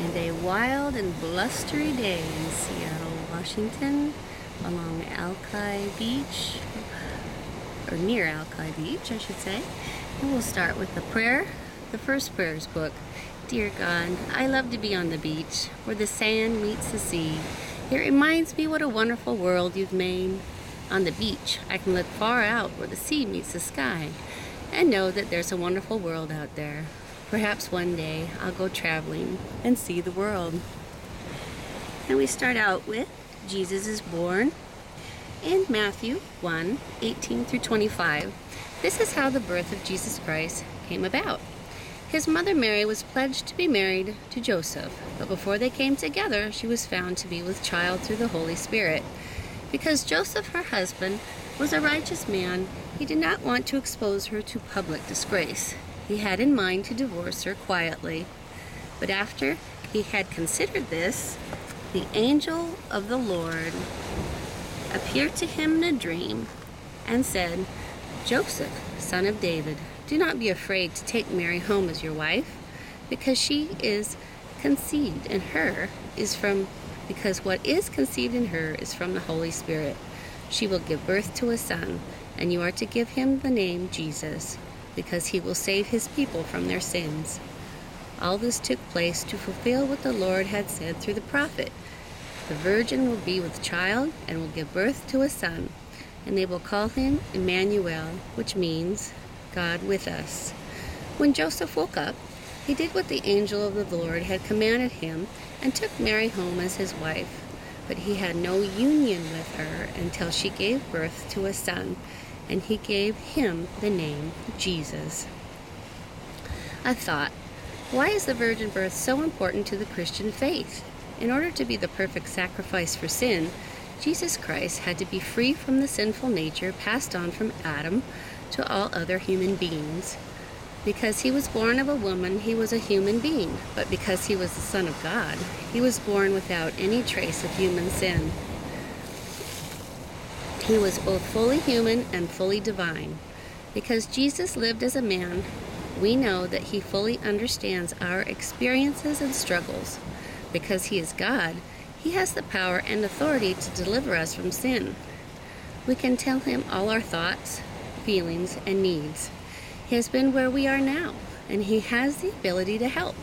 and a wild and blustery day in Seattle, Washington, along Alki Beach, or near Alki Beach, I should say. And we'll start with the prayer, the first prayers book. Dear God, I love to be on the beach, where the sand meets the sea. It reminds me what a wonderful world you've made. On the beach, I can look far out where the sea meets the sky, and know that there's a wonderful world out there. Perhaps one day I'll go traveling and see the world. And we start out with Jesus is born in Matthew 1:18 through 25. This is how the birth of Jesus Christ came about. His mother Mary was pledged to be married to Joseph, but before they came together, she was found to be with child through the Holy Spirit. Because Joseph, her husband, was a righteous man, he did not want to expose her to public disgrace. He had in mind to divorce her quietly. But after he had considered this, the angel of the Lord appeared to him in a dream and said, Joseph, son of David, do not be afraid to take Mary home as your wife, because what is conceived in her is from the Holy Spirit. She will give birth to a son, and you are to give him the name Jesus, because he will save his people from their sins. All this took place to fulfill what the Lord had said through the prophet. The virgin will be with child and will give birth to a son, and they will call him Emmanuel, which means God with us. When Joseph woke up, he did what the angel of the Lord had commanded him and took Mary home as his wife. But he had no union with her until she gave birth to a son, and he gave him the name Jesus. I thought, why is the virgin birth so important to the Christian faith? In order to be the perfect sacrifice for sin, Jesus Christ had to be free from the sinful nature passed on from Adam to all other human beings. Because he was born of a woman, he was a human being, but because he was the Son of God, he was born without any trace of human sin. He was both fully human and fully divine. Because Jesus lived as a man, we know that he fully understands our experiences and struggles. Because he is God, he has the power and authority to deliver us from sin. We can tell him all our thoughts, feelings, and needs. He has been where we are now, and he has the ability to help.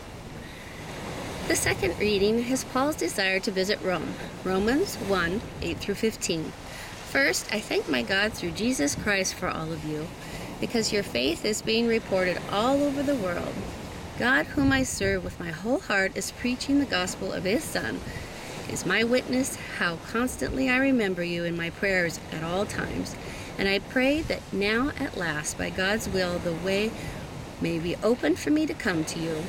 The second reading is Paul's desire to visit Rome, Romans 1:8 through 15. First, I thank my God through Jesus Christ for all of you, because your faith is being reported all over the world. God, whom I serve with my whole heart, is preaching the gospel of his Son, is my witness how constantly I remember you in my prayers at all times. And I pray that now at last, by God's will, the way may be open for me to come to you.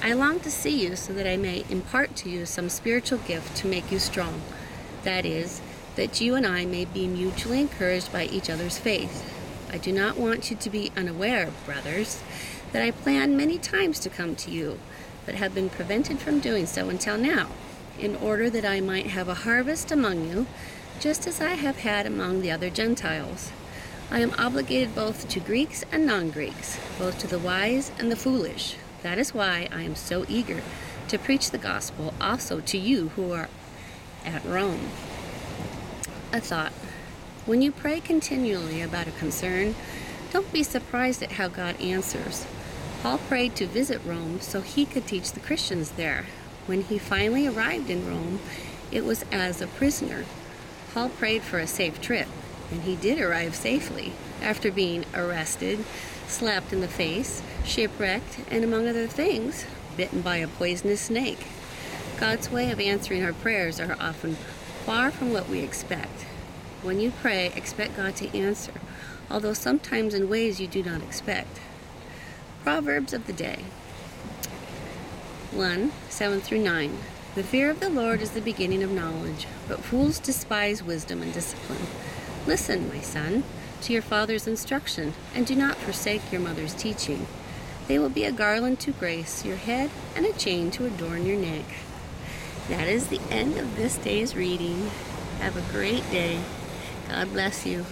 I long to see you so that I may impart to you some spiritual gift to make you strong. That is, that you and I may be mutually encouraged by each other's faith. I do not want you to be unaware, brothers, that I planned many times to come to you, but have been prevented from doing so until now, in order that I might have a harvest among you, just as I have had among the other Gentiles. I am obligated both to Greeks and non-Greeks, both to the wise and the foolish. That is why I am so eager to preach the gospel also to you who are at Rome. A thought. When you pray continually about a concern, don't be surprised at how God answers. Paul prayed to visit Rome so he could teach the Christians there. When he finally arrived in Rome, it was as a prisoner. Paul prayed for a safe trip, and he did arrive safely, after being arrested, slapped in the face, shipwrecked, and among other things, bitten by a poisonous snake. God's way of answering our prayers are often far from what we expect. When you pray, expect God to answer, although sometimes in ways you do not expect. Proverbs of the day. 1:7 through 9. The fear of the Lord is the beginning of knowledge, but fools despise wisdom and discipline. Listen, my son, to your father's instruction, and do not forsake your mother's teaching. They will be a garland to grace your head and a chain to adorn your neck. That is the end of this day's reading. Have a great day. God bless you.